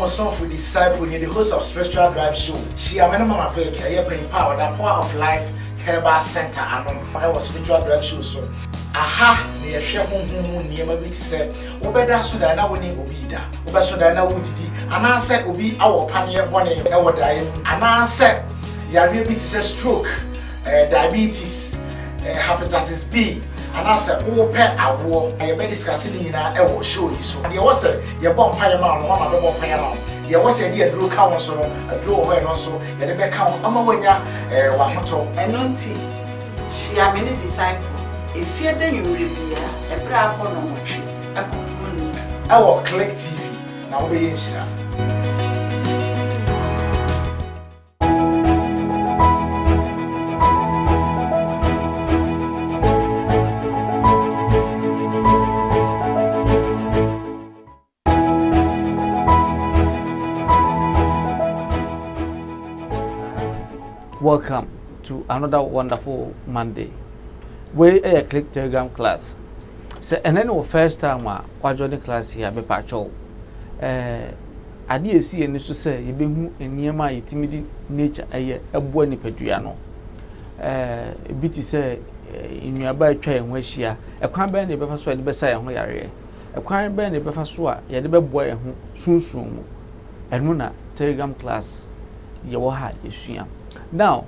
song for disciple, the host of Spiritual Drive Show. She am mama peke, I bring power, the power of life, Herbal Center, and I was Spiritual Drive Show. So, aha, me a share near my bit say, Obeda Sudana winning Obida, Oba Sudana Woody, and I said, Obi, our pioneer one, our dying, and I said, Yari bit is a stroke, diabetes, hepatitis B. And I said, oh, pet, I will. I am discussing in a show you. So, there was a your bomb pie mount, one of the bomb pie mount. There was a dear blue council, a draw away also, and the back count, Amawanya, Wahoto. And auntie, she are many disciples. If you then you will be a brave one on tree, a good Our Click TV, now be in Shira. Welcome to another wonderful Monday. We a Click Telegram class. So, and then the first time I joined the class here, be patrol. I did see and to say you be who in near my timid nature a buoni peduano. A bit say in your by train where she a crime band the befa sweat beside and where a crime band the befa swat, ya the boy and soon. And Muna Telegram class, your heart is yam. Now,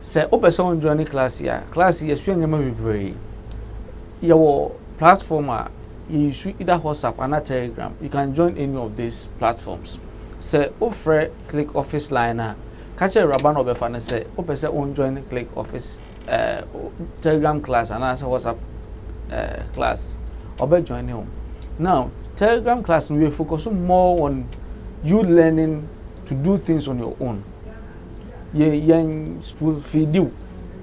say, open someone joining class here, swing your very. Your platform, you should either WhatsApp or Telegram. You can join any of these platforms. Say, offer Click Office Liner. Catch a rabban of a fan and say, open say, own join Click Office Telegram class and answer WhatsApp class. Or be join home. Now, Telegram class will focus more on you learning to do things on your own. Ye young spoon feed you.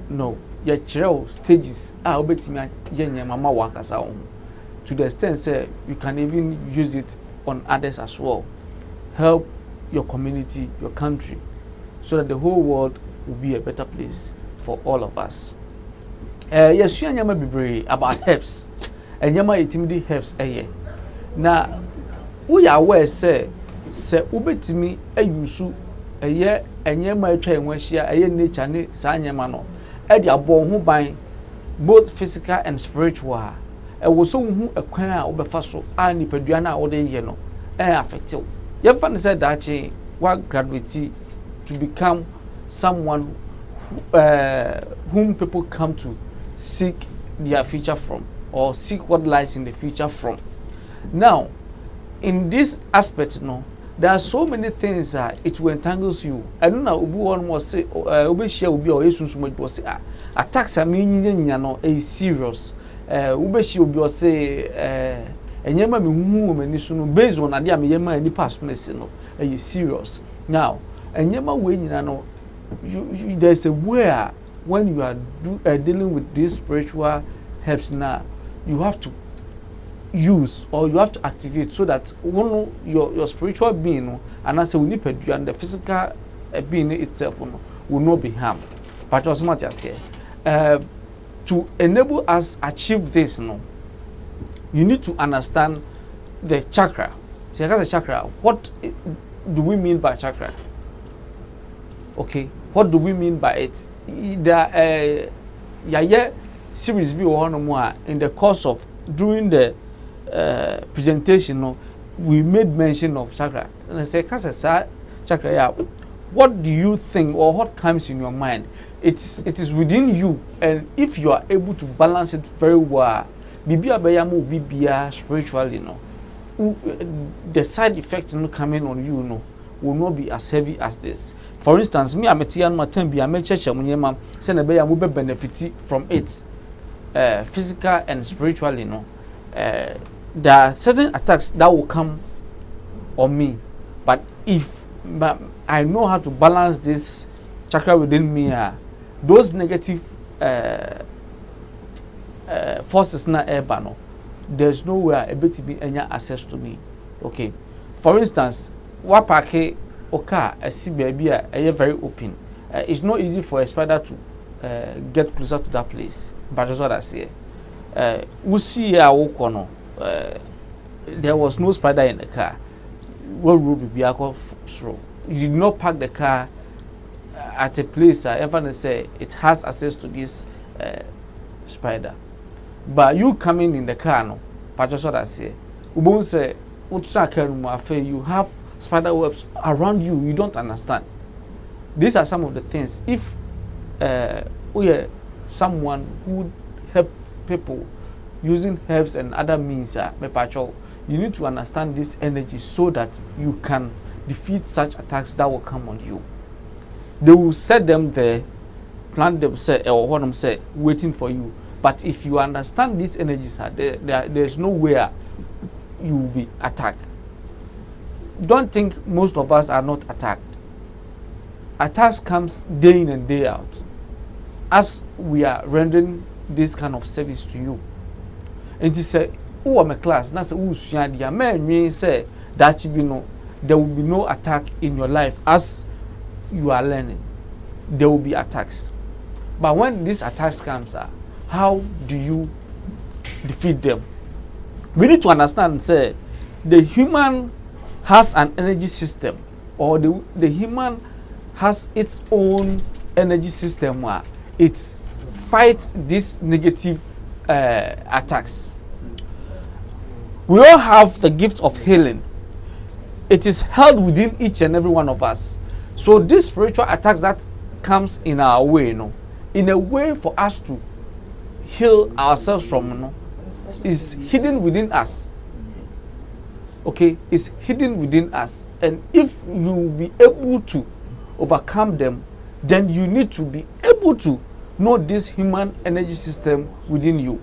No, ye chill stages are obetting yen mama wakasa to the extent say you can even use it on others as well. Help your community, your country, so that the whole world will be a better place for all of us. Yes, you and be brave about herbs, and yama itimidi herbs now we are aware say ubetimi a yusu a year and ye my train when she a nature ne sanyamano. Eddie a born who by both physical and spiritual. A was so who a quena over faso and peduana or the yeno, affected. Your fan said that she what gravity to become someone whom people come to seek their future from or seek what lies in the future from. Now, in this aspect, no. There are so many things that it will entangles you. I don't know one was say ube share will be or so much was say attacks are meaning no a serious ube she will be say and yema me who based on idea me yema any past no a serious. Now and yema way no there's a where when you are dealing with these spiritual helps now you have to use or you have to activate so that one your spiritual being and as a we and the physical being itself will not be harmed. But as much as here to enable us achieve this you need to understand the chakra. So as a chakra, what do we mean by chakra? Okay, what do we mean by it? The series be one more in the course of during the presentation we made mention of chakra and I say chakra yeah, what do you think or what comes in your mind? It is within you, and if you are able to balance it very well bibia spiritually the side effects coming on you will not be as heavy as this. For instance, me ametian matem bi amecheche munyema say na be ya mo be benefit from it physical and spiritually there are certain attacks that will come on me, but if I know how to balance this chakra within me, those negative forces na ebano, there's nowhere able to be any access to me. Okay, for instance, wapake oka a see baby a very open. It's not easy for a spider to get closer to that place. But that's what I say. We see there was no spider in the car. what road be slow. You did not park the car at a place everyone say it has access to this spider. But you coming in the car, no, but just what I say. Ubon say, you have spider webs around you. You don't understand. These are some of the things. If we are someone who would help people using herbs and other means, you need to understand this energy so that you can defeat such attacks that will come on you. They will set them there, plant them, say, or what them say, waiting for you. But if you understand these energies are there's nowhere you will be attacked. Don't think most of us are not attacked. Attacks comes day in and day out as we are rendering this kind of service to you. And he said, "Oh, I'm a class. That's who the man say that there will be no attack in your life as you are learning. There will be attacks. But when these attacks comes, how do you defeat them? We need to understand, say, the human has an energy system, or the human has its own energy system where it fights these negative attacks. We all have the gift of healing. It is held within each and every one of us. So these spiritual attacks that comes in our way, in a way for us to heal ourselves from, is hidden within us. Okay, it's hidden within us. And if you will be able to overcome them, then you need to be able to know this human energy system within you.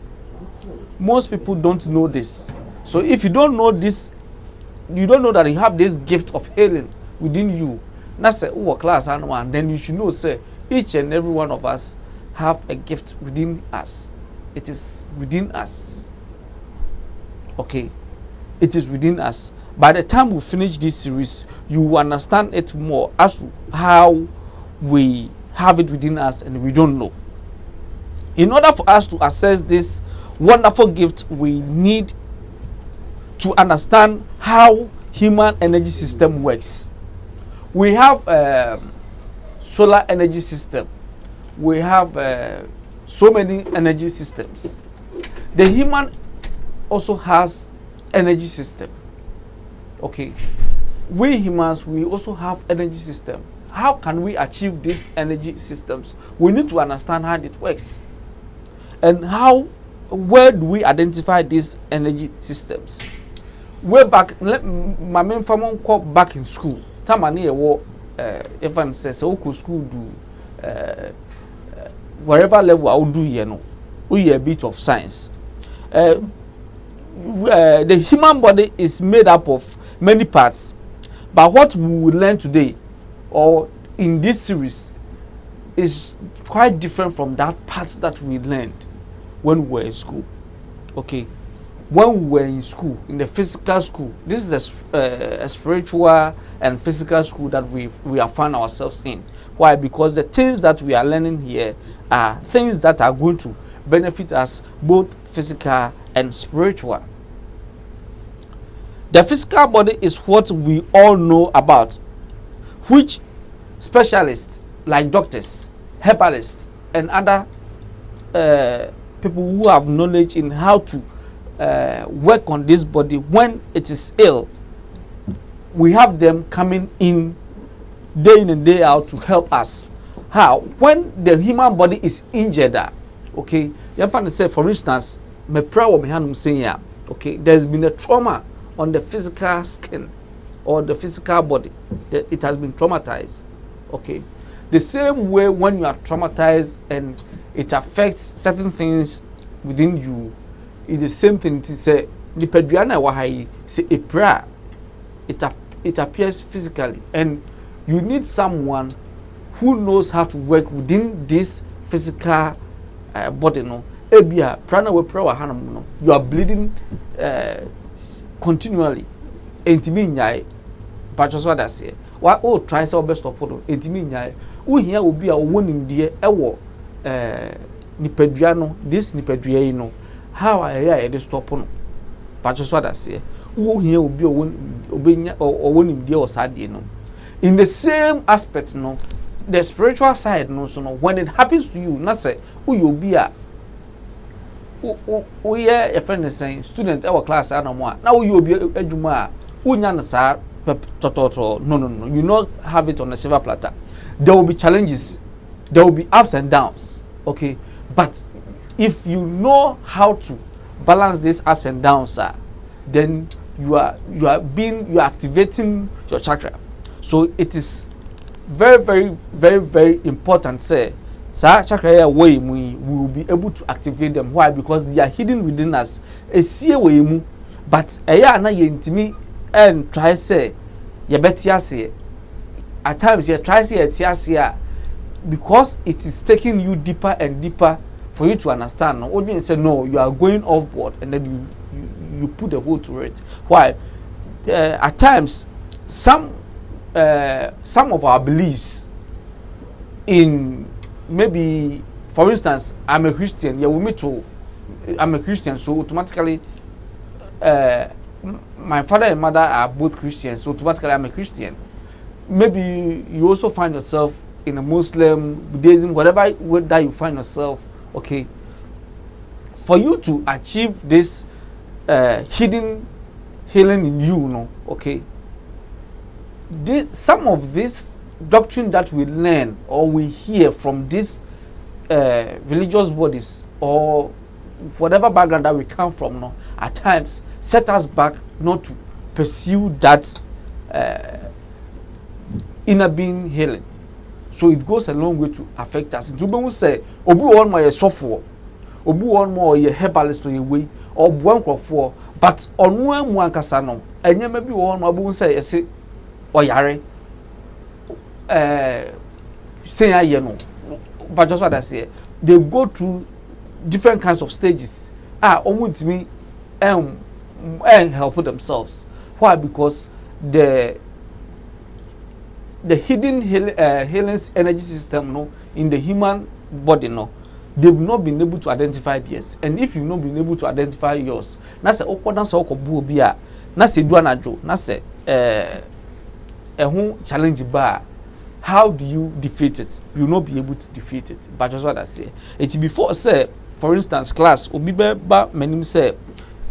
Most people don't know this. So if you don't know this, you don't know that you have this gift of healing within you. That's a class and one. Then you should know, say, each and every one of us have a gift within us. It is within us. Okay, it is within us. By the time we finish this series, you will understand it more as to how we have it within us and we don't know. In order for us to access this wonderful gift, we need to understand how human energy system works. We have solar energy system. We have so many energy systems. The human also has energy system. Okay, we humans, we also have energy system. How can we achieve these energy systems? We need to understand how it works. And where do we identify these energy systems? Way back, my main family called back in school. Time I near Evan says, school do wherever level I will do, we a bit of science. The human body is made up of many parts, but what we will learn today or in this series is quite different from that parts that we learned when we were in school. Okay, when we were in school, in the physical school, this is a spiritual and physical school that we have found ourselves in. Why? Because the things that we are learning here are things that are going to benefit us both physical and spiritual. The physical body is what we all know about, which specialists like doctors, herbalists, and other people who have knowledge in how to work on this body when it is ill, we have them coming in day in and day out to help us. How? When the human body is injured, okay, you have to say, for instance, okay, there's been a trauma on the physical skin or the physical body. It has been traumatized. Okay, the same way when you are traumatized and it affects certain things within you, it's the same thing. It is a prayer. It appears physically, and you need someone who knows how to work within this physical body. No, you are bleeding continually. But just what I say. Why all try our best to put it. We here will be a winning dear Nipedriano, this Nipedriano. How I hear this stop on. But just what I say. wo here obi obenya or wonim dia or sadie no. In the same aspect no, the spiritual side no so no, when it happens to you, na say you obi a we a friend is saying student our class anamo na you obi adwuma a unya na sa no, you not have it on a silver platter. There will be challenges, there will be ups and downs, okay, but if you know how to balance these ups and downs, then you are activating your chakra. So it is very important. Say, chakra way we will be able to activate them. Why? Because they are hidden within us. But na yentimi and try say you better say. At times you try say because it is taking you deeper and deeper for you to understand. No, you say no, you are going off board, and then you put a hold to it. Why? At times, some of our beliefs in maybe, for instance, I'm a Christian. Yeah, I'm a Christian, so automatically, my father and mother are both Christians, so automatically I'm a Christian. Maybe you also find yourself in a Muslim, Buddhism, whatever that you find yourself. Okay, for you to achieve this hidden healing in you, no, okay, some of this doctrine that we learn or we hear from these religious bodies or whatever background that we come from, no, at times set us back not to pursue that inner being healing. So it goes a long way to affect us. To be say, obi one more software, obi one more ye herbalist or way or one for, but on one casano, and you maybe one more say, say, or yare, say, I know, but just what I say, they go through different kinds of stages. Almost me and help themselves. Why? Because the hidden healing energy system, no, in the human body, no, they've not been able to identify this. And if you've not been able to identify yours, na se okodan se okobu obi a, na se duanajo, na se challenge ba, how do you defeat it? You'll not be able to defeat it. But just what I say. It's before say, for instance, class, obi ba menim say,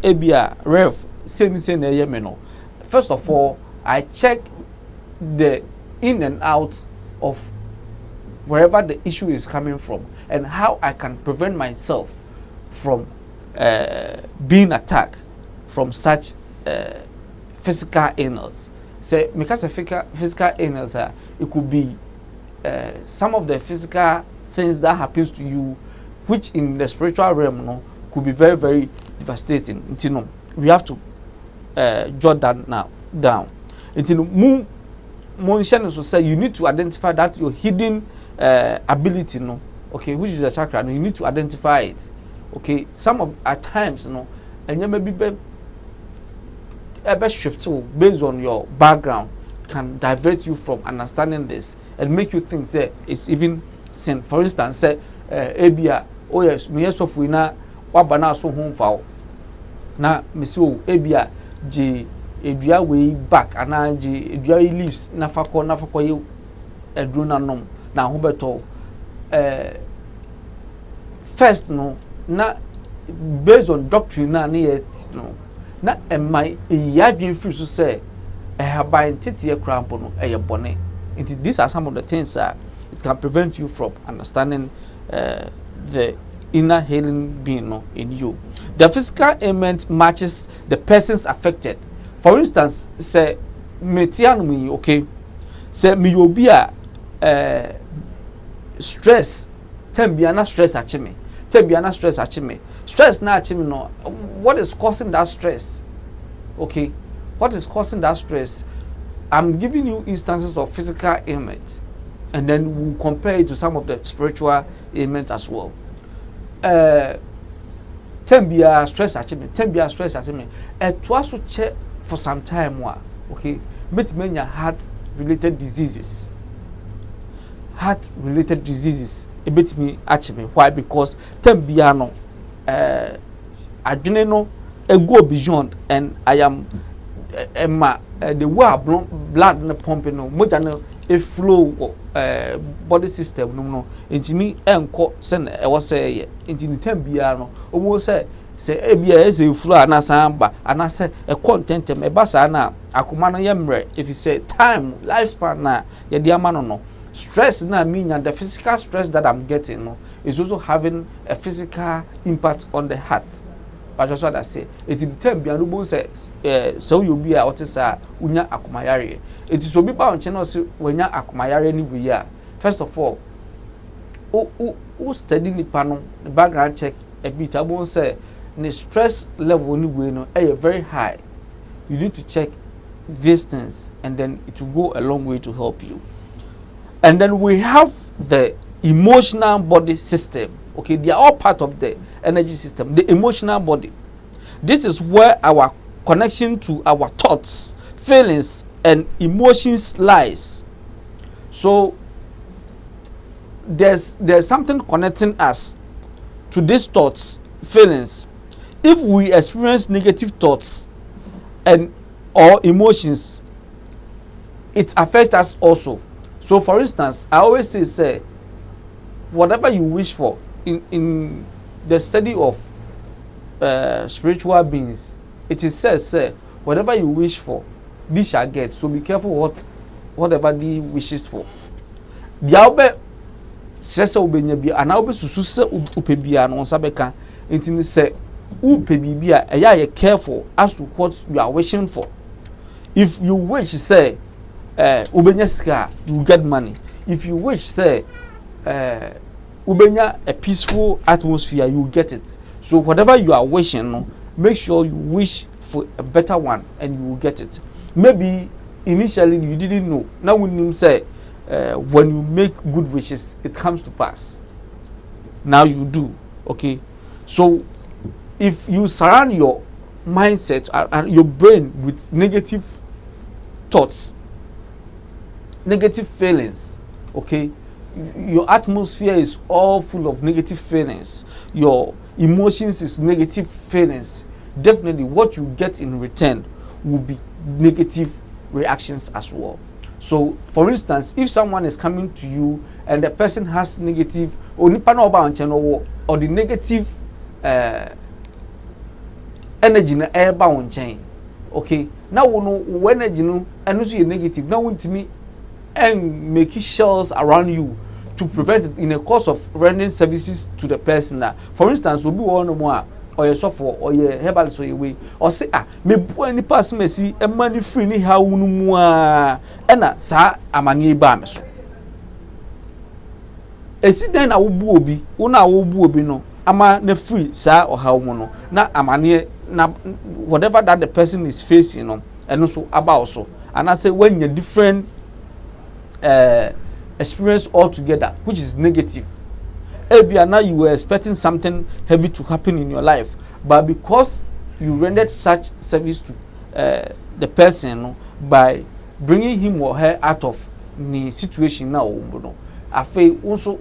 ebia rev, say na ye no. First of all, I check the in and out of wherever the issue is coming from and how I can prevent myself from being attacked from such physical illness. Say, because of physical illness, it could be some of the physical things that happens to you, which in the spiritual realm, no, could be very devastating. You know, we have to jot that now down. You know, so say you need to identify that your hidden ability, no, okay, which is a chakra. No, you need to identify it. Okay, some of at times, no, and you may be best shift based on your background can divert you from understanding this and make you think say it's even sin. For instance, say ebia, oh yes, me yes of we na wabana so home foul. Na miso ebia J edua way back anaji edua leaves na fakọ ye edruna nom na ho beto first no na based on doctrine na ye no na emai eyadwen free so say haban tete krampo no bone. These are some of the things that it can prevent you from understanding the inner healing being, no, in you. The physical ailment matches the persons affected. For instance, say me okay, say me obi a stress, tembiana stress achime, tembiana stress achime, stress na achime no. What is causing that stress? Okay, what is causing that stress? I'm giving you instances of physical ailments, and then we'll compare it to some of the spiritual ailments as well. Tembia stress achime, tembia stress achime. To check for some time, okay, met many heart-related diseases. Heart-related diseases. It beats me actually. Why? Because tembiano, adrenal, go beyond, and I am the way blood no pumping no moja no e flow body system no ntimi enko se na e wo say ye ntimi tambia no omo say ebia ese flow anasa amba anasa e contentem e basa na akoma no yemre if you say time lifespan na ye dia ma no stress na mean the physical stress that I'm getting no is also having a physical impact on the heart. But that's what I say. It in term bia no bo say so you be a otisa unya akomayare. It is obi ba on channel so wenya akomayare ni we ya. First of all, o study ni pano background check a bit abo say the stress level ni we no very high. You need to check these things and then it will go a long way to help you. And then we have the emotional body system. Okay, they are all part of the energy system, the emotional body. This is where our connection to our thoughts, feelings, and emotions lies. So there's something connecting us to these thoughts, feelings. If we experience negative thoughts and or emotions, it affects us also. So for instance, I always say whatever you wish for in the study of spiritual beings, it is said, say, whatever you wish for, this shall get. So be careful whatever the wishes for. The albe stress obenya bi ana obe susu se upebia no sabeka intini say upebibia eya ye careful as to what you are wishing for. If you wish say ubenya sika, you get money. If you wish say ubenya a peaceful atmosphere, you get it. So whatever you are wishing, make sure you wish for a better one and you will get it. Maybe initially you didn't know. Now when you say when you make good wishes, it comes to pass. Now you do. Okay. So if you surround your mindset and your brain with negative thoughts, negative feelings, okay, your atmosphere is all full of negative feelings, your emotions is negative feelings, definitely what you get in return will be negative reactions as well. So for instance, if someone is coming to you and the person has negative or the negative energy na air bound chain, okay, now when energy no and also negative now want me and make shells around you to prevent it in a course of rendering services to the person. That, for instance, will be one more or your software or your herbal so way or say me bu any pass me see a money free ni how no more ena sa amani ba me so esi den na wo bu obi una wo bu obi no ama na free sa or how mo no na amani na whatever that the person is facing no and also about so and I say when you different experience altogether, which is negative. Maybe now you were expecting something heavy to happen in your life, but because you rendered such service to the person by bringing him or her out of the situation now, I feel also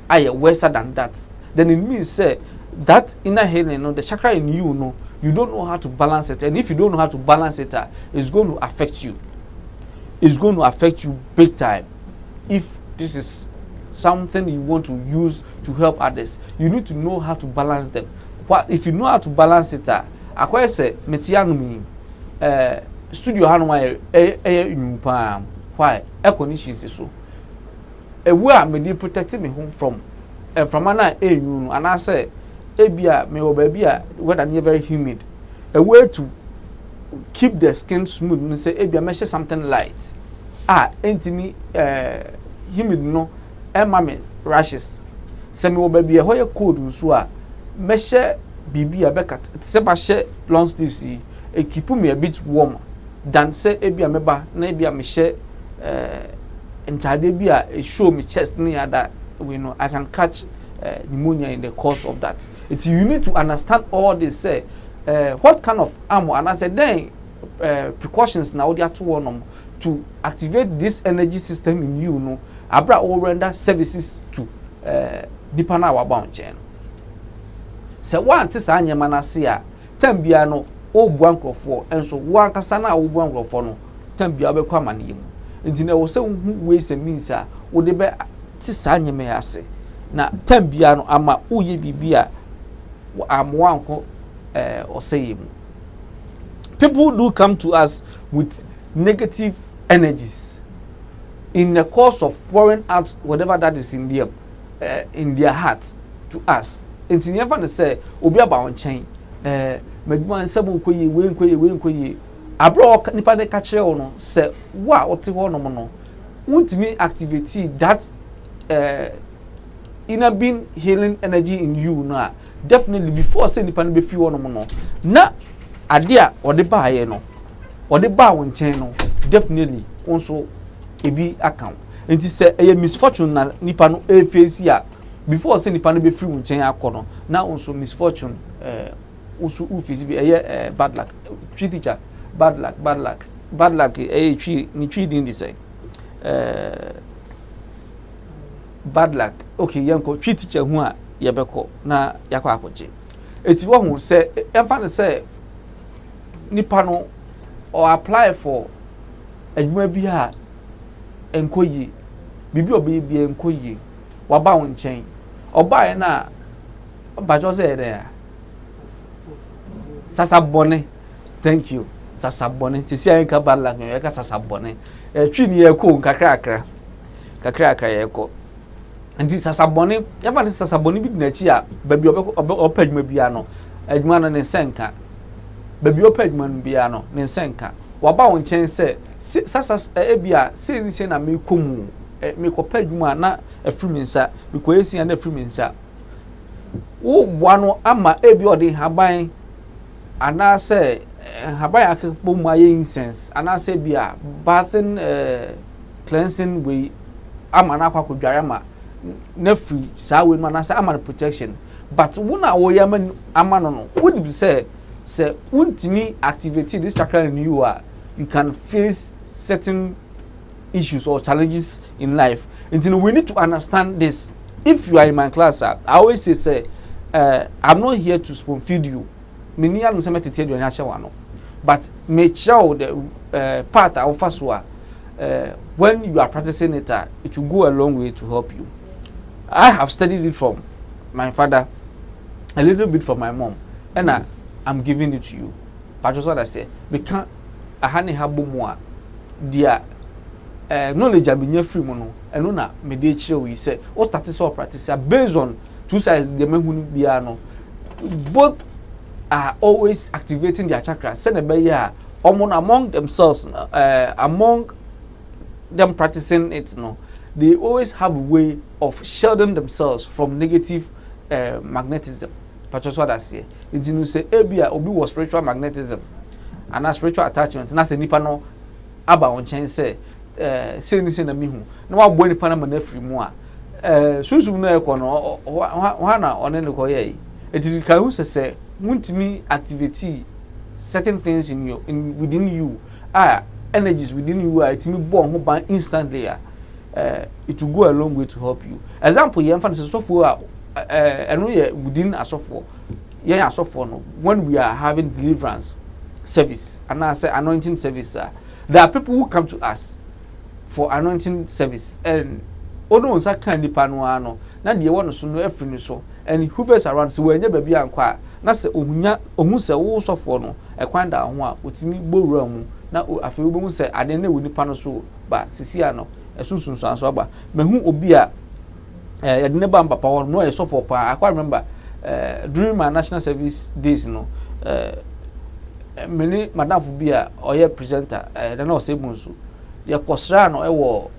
I worse than that. Then it means say that inner healing, the chakra in you, you don't know how to balance it, and if you don't know how to balance it, it's going to affect you. It's going to affect you big time. If this is something you want to use to help others, you need to know how to balance them. What if you know how to balance it? I say metianumi studio hanwai nyumpa why economics is so. A way me protecting me home from ana you and I say ebia me obabia weather near very humid. A way to keep the skin smooth and say ebia measure something light entimi humid no mame rashes se me obabia hoye cold nso a measure bibia bekat se ba share long sleeves e keep me a bit warm than say ebia meba na ebia me share entire bia e show me chest near that we know I can catch pneumonia in the course of that. You need to understand all this say what kind of armor and I said then precautions now they are to activate this energy system in you abra all render services to depana our bound chain. So one tis anya manasea tembia no o bu ankrofo enso wo ankasa na wo bu ankrofo no tambia be kwa mane yemu nti na wo se hu ways and means a wo de be ti sa nyeme ase na tambia no ama uye bibia amwa anko o say yemu. People do come to us with negative energies in the course of pouring out whatever that is in their heart to us. Nti never na say obi aba on chain maduma nsɛm nkoyi we nkoyi abro nipa de ka kire wo no sɛ wa ote ho no no wontimi activity that inner being healing energy in you no definitely before say nipa no be fi wo no na ade a ode ba ye no ode ba wo nkyɛn no definitely also ebi account nti sɛ eye misfortune na nipa no e face a before say nipa no be free wo nkyɛn akɔ no na also misfortune usu ufisi bi eye bad luck twi teacher bad luck twi ni twi din di say bad luck okay yanko twi teacher hu a ye beko na yakọ akọje eti wo hu say emfa ne say nipa no or apply for adwuma bi a enkoyi bibi obi bi enkoyi waba wo nkyɛn oba na bajo say there sasabone thank you sasabone sisi ayenka bala nyo yeka sasabone twi ni yeko kakra yeko ndi sasabone yafa ndi sasabone bi na chi a babi opadwuma bia no adwuma no ne senka babi opadwuma no bia no ne senka waba won chen se sasa ebia se ni se na me komu me kopadwuma na afiri nsa me koyesi na afiri nsa wo bua no ama ebi odi haban ana say haban akekpo mu aye incense ana say bia bathing cleansing we ama na akwa dware ma na free sa we no na say ama protection but wona wo yama ama no would be say untimi activate this chakra in you you can face certain issues or challenges in life. And we need to understand this. If you are in my class, I always say I'm not here to spoon feed you. But make sure the path of first when you are practicing it, it will go a long way to help you. I have studied it from my father, a little bit from my mom, and I'm giving it to you. But just what I say, we can't a honey habo more, dear. Knowledge have been free mono, and no, mediation we say, or status or practice based on two sides, the men who be both are always activating their chakras. Send a bear among themselves, among them practicing it, no, they always have a way of shielding themselves from negative magnetism. But just what I say, it's you say, Abia Obi was spiritual magnetism and a spiritual attachment, and that's a nipano aba on chain say. Say na mihu na wa bɔ nipa na ma na free mu a sunsun na ekɔ no wana ɔne ne kɔ yɛ eti ka hu sɛ wuntimi activity certain things in within you energies within you etimi bɔ ho ban instantly it will go a long way to help you. Example yɛn fa sɛ sɔfo a ɛno yɛ within asɔfo yɛn asɔfo no when we are having deliverance service and I say anointing service there are people who come to us for anointing service and odo unsa kan nipa no ano na de wono so no afiri so and he hovers around so wanya baby ankwa na se ohunya ohun se wo sofo no ekwan da ho a otimi gbowura mu na afi wo mu se ade na wo nipa no so ba sisi ano esunsun so anso ba mehu obi a ya de ne ba papa wo no e sofo pa I remember during my national service days no many madam fu bi a oye presenter na o se bunso ya kosra no ewo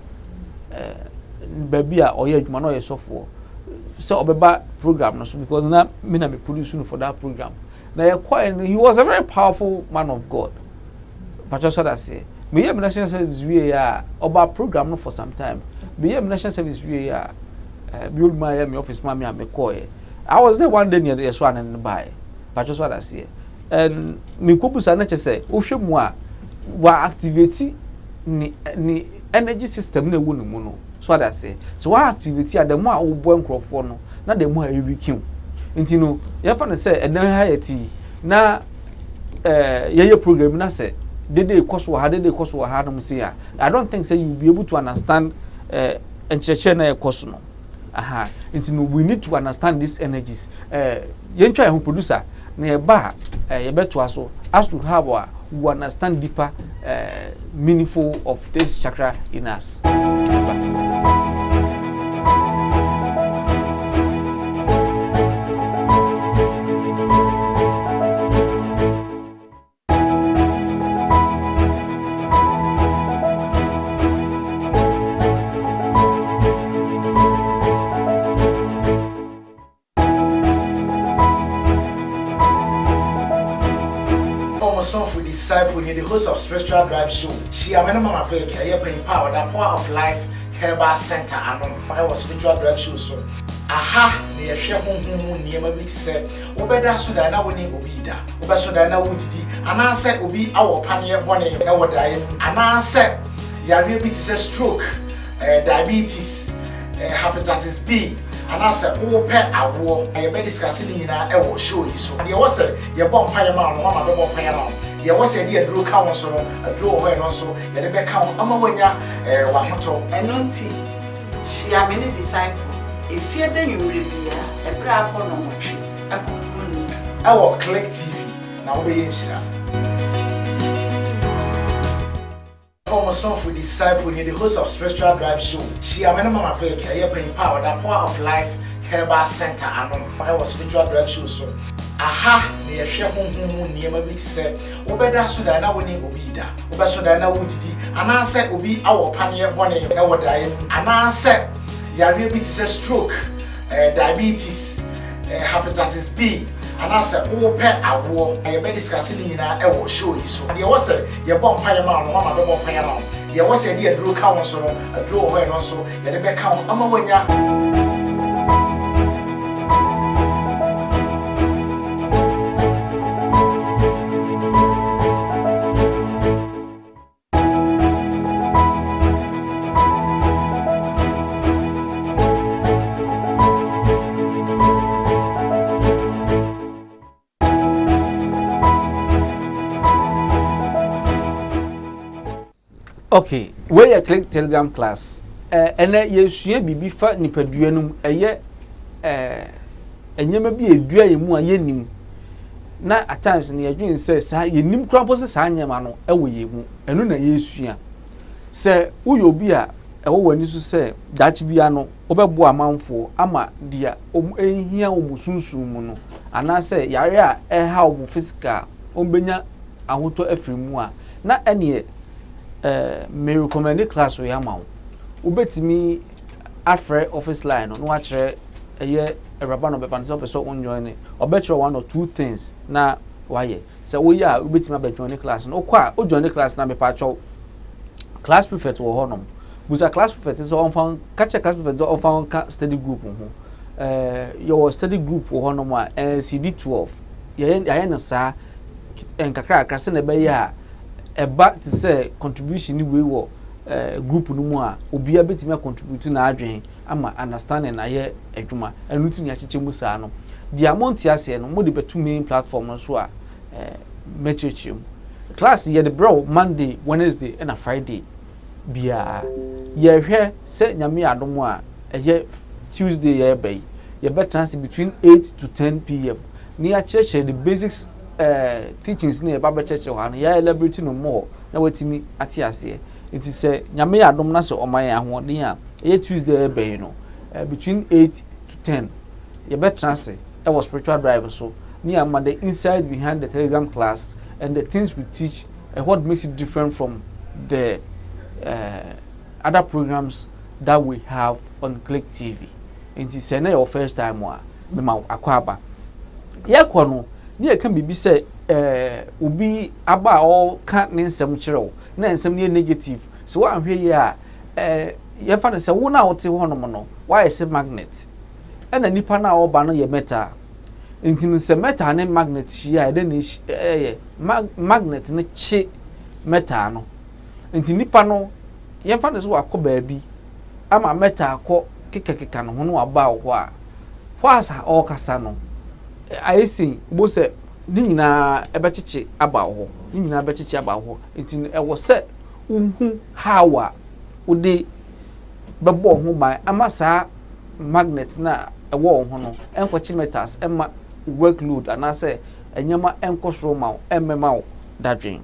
baby a oye adwuma no ye sofo so obeba program no so because na me produce no for that program na he was a very powerful man of God but just what I say me ye national service we ya oba program no for some time me ye national service we ya build my office ma me call I was there one day near the swan and buy but just what I say and me kobusa na che say wo hwe mu a wa activate ni energy system na ewu no mu no so that say so what activity at the more wo bo nkrofo no na the more e weaken nti no ye fa no say eden hayati na ye program na say dede koso ha no say I don't think say you be able to understand encheche na koso no aha it's no we need to understand these energies ye ntwa ho producer na ye ba ye beto aso as to how we understand deeper meaningful of this chakra in us. Disciple, the host of Spiritual Drive Show. She am a mama pay bring power, the power of life, Herbal Center, and I was Spiritual Drive Show. So, aha, near share near my bit say, Obeda Sudana winning Obida, Obasudana Woody, and I said, Obi our pioneer one our dying, and I said, Yari bit is a stroke, diabetes, hepatitis B. And I said, oh, pet, I will. I be discussing in I will show you. So, there was a your bomb pie amount, one of the bomb pie amount. There was a dear drew council, a draw away also, and the back count, Amawanya, Wahato. And not she are many disciples. If fear then you will be a brave one on tree. I will click TV. Now be in Shira. Almost some for disciple, the host of Spiritual Drive Show. She am a mama pay bring power, the power of life, Herbal Center, and I was Spiritual Drive Show. So, aha, near share near my bit say, Obeda Sudana winning Obida, Obasudana Woody, and I said, Obi our pioneer one our dying, and I said, Yari bit is a stroke, diabetes, hepatitis B. And I said, oh, pet, I will. I be discussing in I will show you. So, there was a your bomb pie amount, one of the bomb pie amount. There was a dear drew council, a draw away also, and the back count, Amawanya. Okay, where you click Telegram class, and you see bibi fa nipaduanum enyema bi edua yemu ayenim na at times na yadwin say sa yenim krampo se sa nyema no ewo yemu enu na yesua se uyo obi a ewo wani so se dachi bia no obebo amanfo ama dia ehia omusunsun mu no ana se yare a eha omu physical ombenya ahoto afrimu a na ene me recommend class we amount ubetimi afre office line no wa kire eye eraba no be fan so on join obetro one or two things na waye say we ya ubetimi abetro class no kwa o join class na be pa cho class prefect wo honom buza class prefect is on fan catch class prefect on fan study group ho your study group wo honom a CD12 ye no sa enkakra akra na be ya eba to say contribution ni we wo group no mu a obi abetimi contribute na adwen ama understanding na ye adwuma enu tini acheche mu saa no the amount ase no mo de betu main platform no so a metrichim class ye the bro Monday Wednesday and a Friday bia ye hwe se nyame adom a ye Tuesday ye bay ye better between 8 to 10 p.m. ni acheche the basics teachings na eba church ho na ya elaborate no more na watimi ati ase it is say nyame adom na se oman ahode a ye Tuesday ebe no between 8 to 10 ye better say e was spiritual drive so ni am the inside behind the Telegram class and the things we teach and what makes it different from the other programs that we have on Click TV. It is say na your first time wa me ma akwaba ye kono ni eka bibi say obi aba o kan ne nsem kirew na nsem ne negative so wa hwe ye a ye fa ne say wo na wote ho no no why is magnet ena nipa na o ba no ye metal ntinu se metal ne magnet hia e de ne magnet ne chi metal no ntinu nipa no ye fa ne so akoba bi ama metal akọ kekekeka no ho no aba ho a wasa o kasa no I see bo se ni nyina ebechichi aba ho ni nyina bechichi aba ho nti ewo se unhu hawa udi bebo ho ban ama saa magnet na ewo ho no enkochi metals ema workload anase enyama enkosro ma emmema wo dadwen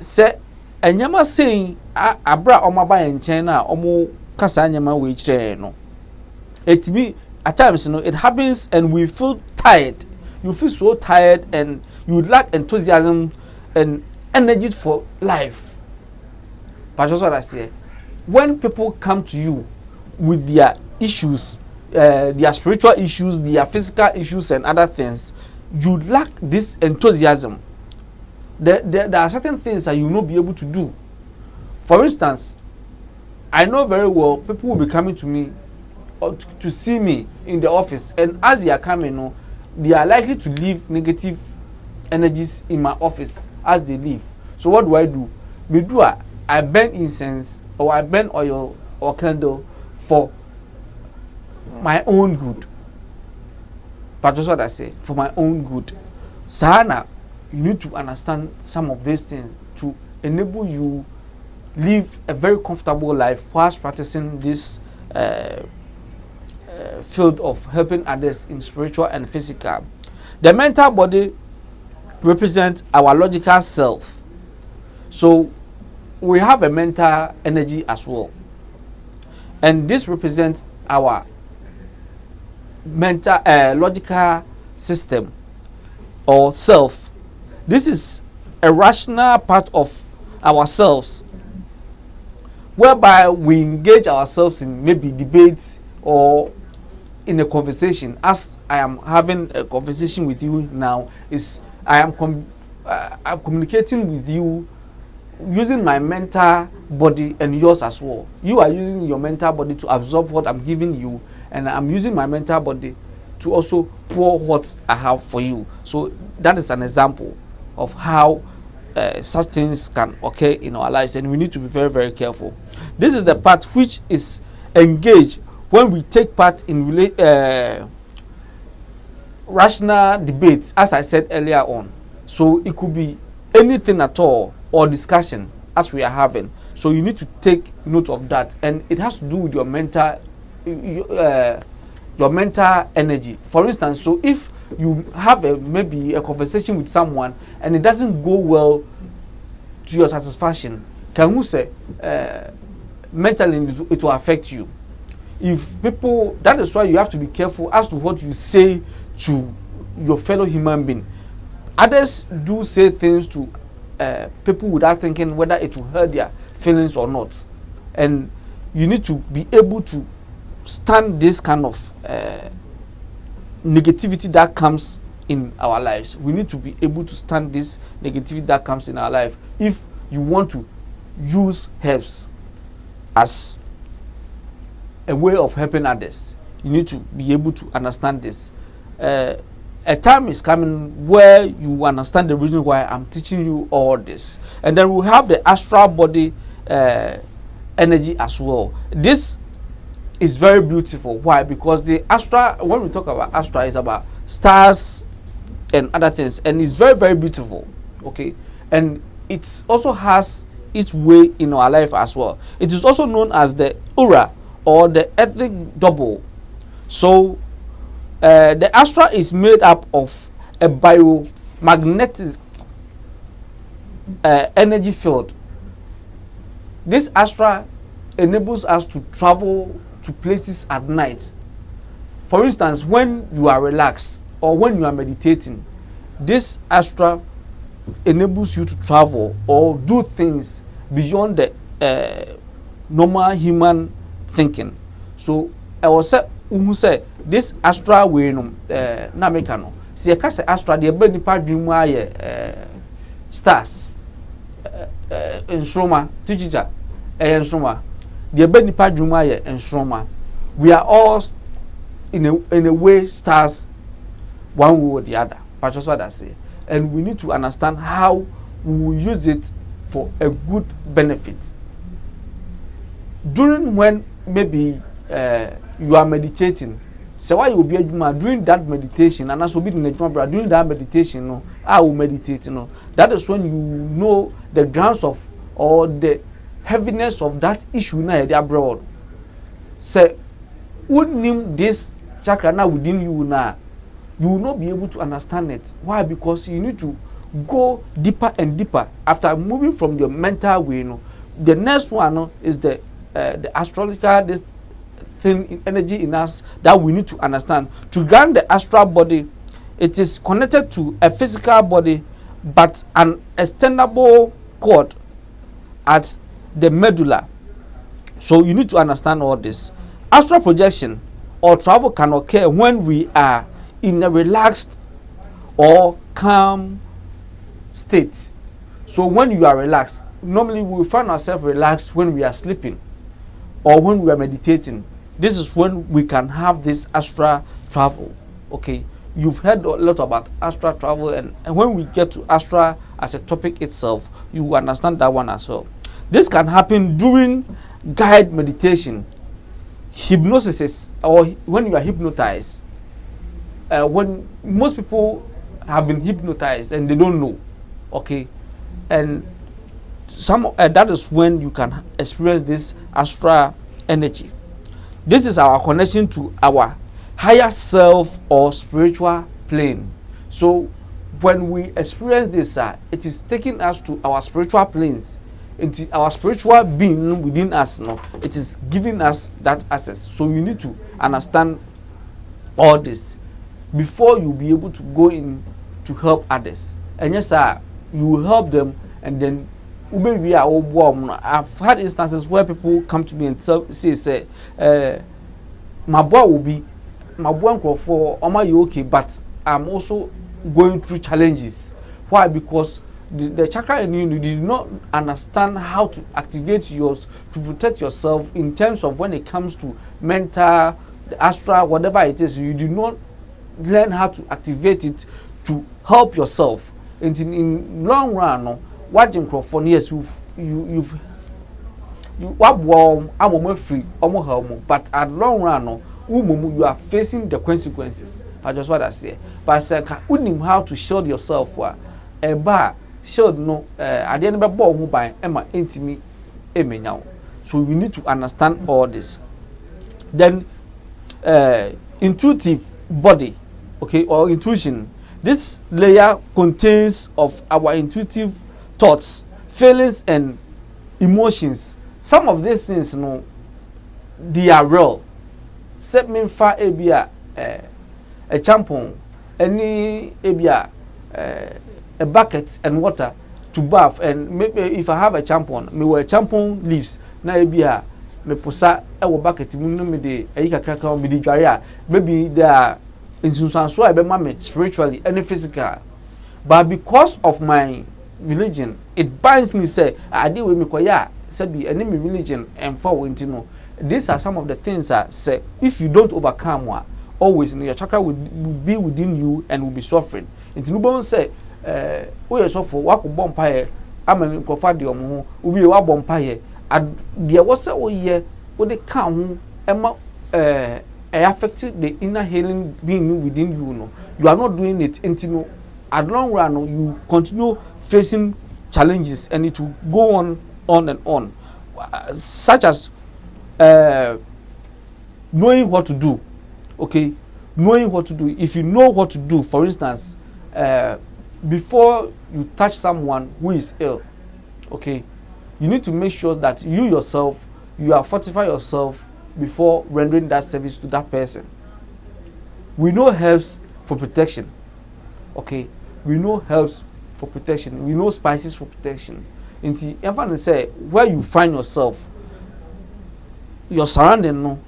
se enyama sei abra omaba yenchen na omo kasa enyama we kire no etimi at times you know it happens and we feel tired. You feel so tired and you lack enthusiasm and energy for life. But that's what I say. When people come to you with their issues, their spiritual issues, their physical issues and other things, you lack this enthusiasm. There are certain things that you will not be able to do. For instance, I know very well people will be coming to me or to see me in the office, and as they are coming, they are likely to leave negative energies in my office as they leave. So what do? I burn incense or I burn oil or candle for my own good. But that's what I say, for my own good. Sahana, you need to understand some of these things to enable you live a very comfortable life whilst practicing this field of helping others in spiritual and physical. The mental body represents our logical self. So we have a mental energy as well. And this represents our mental logical system or self. This is a rational part of ourselves whereby we engage ourselves in maybe debates or in a conversation. As I am having a conversation with you now, I'm communicating with you using my mental body and yours as well. You are using your mental body to absorb what I'm giving you, and I'm using my mental body to also pour what I have for you. So that is an example of how such things can occur in our lives, and we need to be very, very careful. This is the part which is engaged when we take part in rational debates, as I said earlier on. So it could be anything at all or discussion as we are having. So you need to take note of that, and it has to do with your mental energy. For instance, so if you have maybe a conversation with someone and it doesn't go well to your satisfaction, can you say mentally it will affect you? If people, that is why you have to be careful as to what you say to your fellow human being. Others do say things to people without thinking whether it will hurt their feelings or not, and you need to be able to stand this kind of negativity that comes in our lives. We need to be able to stand this negativity that comes in our life if you want to use herbs as a way of helping others. You need to be able to understand this. A time is coming where you understand the reason why I'm teaching you all this. And then we have the astral body energy as well. This is very beautiful. Why? Because the astral, when we talk about astral, is about stars and other things, and it's very, very beautiful. Okay, and it also has its way in our life as well. It is also known as the aura or the etheric double. So the astral is made up of a biomagnetic energy field. This astral enables us to travel to places at night. For instance, when you are relaxed or when you are meditating, this astral enables you to travel or do things beyond the normal human thinking. So I was who say this astral way no na make no see ka say astral de ba nipa dwemu aye stars ensroma tijija ensroma de ba nipa dwemu aye ensroma. We are all in a way stars, one way or the other. But that's what I say, and we need to understand how we will use it for a good benefit. During when maybe you are meditating So why you be doing that meditation and also be doing that meditation, no, I will meditate, no. That is when you know the grounds of or the heaviness of that issue now abroad. Say, wouldn't this chakra now within you now, you will not be able to understand it. Why? Because you need to go deeper and deeper after moving from your mental way. You know, the next one is the astrological this thing energy in us that we need to understand. To grant the astral body, it is connected to a physical body, but an extendable cord at the medulla. So you need to understand all this. Astral projection or travel can occur when we are in a relaxed or calm state. So when you are relaxed, normally we find ourselves relaxed when we are sleeping or when we are meditating. This is when we can have this astral travel. Okay, you've heard a lot about astral travel, and when we get to astral as a topic itself, you understand that one as well. This can happen during guided meditation, hypnosis, or when you are hypnotized. When most people have been hypnotized and they don't know, okay, and that is when you can experience this astral energy. This is our connection to our higher self or spiritual plane. So when we experience this, it is taking us to our spiritual planes, into our spiritual being within us. No, it is giving us that access. So you need to understand all this before you be able to go in to help others. And yes, sir, you will help them, and then I've had instances where people come to me and say, my boy will be my boy for you okay, but I'm also going through challenges. Why? Because the chakra in you did not understand how to activate yours to protect yourself in terms of when it comes to mental, the astral, whatever it is. You do not learn how to activate it to help yourself. And in long run, watching for years, you've I'm free, but at long run, you are facing the consequences. I just what I say. But I said, how to shield yourself for a bar shield no at the end of the ball who by Emma intimate now. So you need to understand all this. Then intuitive body, okay, or intuition. This layer contains of our intuitive thoughts, feelings, and emotions. Some of these things, you know, they are real. Set me for a champon, any a bucket and water to bath, and maybe if I have a champon, me wear champon leaves. Na ebia me posa e wo bucket mu no me de ayika kraka me de dware maybe there are instances where I be me spiritually and physical, but because of my religion, it binds me. Say I deal with me koya said be enemy religion and forward into no. These are some of the things that say if you don't overcome one, always your chakra will be within you and will be suffering. Into no bon say we are suffer wa ko bompaye amani kofa de omo ho ubi wa bompaye there was a ye what they can ema affect the inner healing being within you. No, you are not doing it until at long run you continue facing challenges, and it will go on and on, such as knowing what to do. Okay, knowing what to do. If you know what to do, for instance, before you touch someone who is ill, okay, you need to make sure that you yourself, you are fortify yourself before rendering that service to that person. We know herbs for protection. Okay, we know herbs for protection. We know spices for protection. And see, everyone say where you find yourself, your surrounding no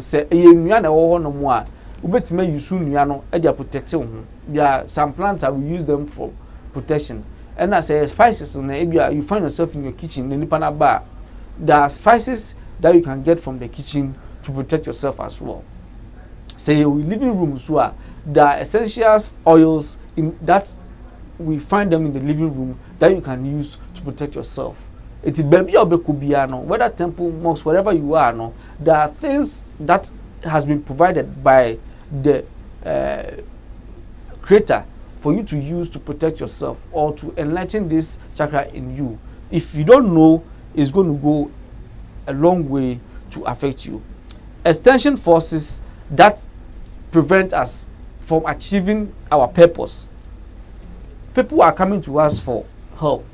say nua na wo no mo a ubetime use nua no e dey protect you. There are some plants that we use them for protection. And I say spices na you find yourself in your kitchen in nipa na bar. There are spices that you can get from the kitchen to protect yourself as well. Say your living room so there are essential oils in that we find them in the living room that you can use to protect yourself. It is baby or no, whether temple, mosque, wherever you are, no, there are things that has been provided by the creator for you to use to protect yourself or to enlighten this chakra in you. If you don't know, it's going to go a long way to affect you. Extension forces that prevent us from achieving our purpose. People are coming to us for help,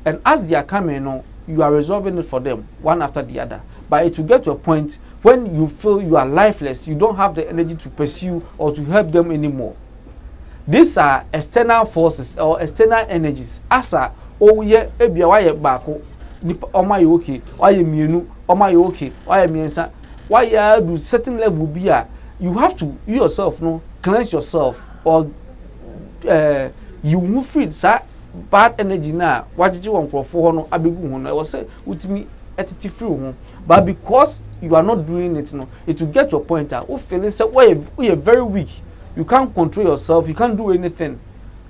and as they are coming, you are resolving it for them one after the other. But it will get to a point when you feel you are lifeless, you don't have the energy to pursue or to help them anymore. These are external forces or external energies. Asa oye ebia wa ye baako nipa oma ye okay, wa ye mienu, oma ye okay, wa ye miensa, wa ye do certain level bia, you have to you yourself cleanse yourself or you move free sa bad energy na wajiji won krofo ho no abegu ho no e was say utimi etiti free ho, but because you are not doing it it will get to a point that you feel say we are very weak, you can't control yourself, you can't do anything,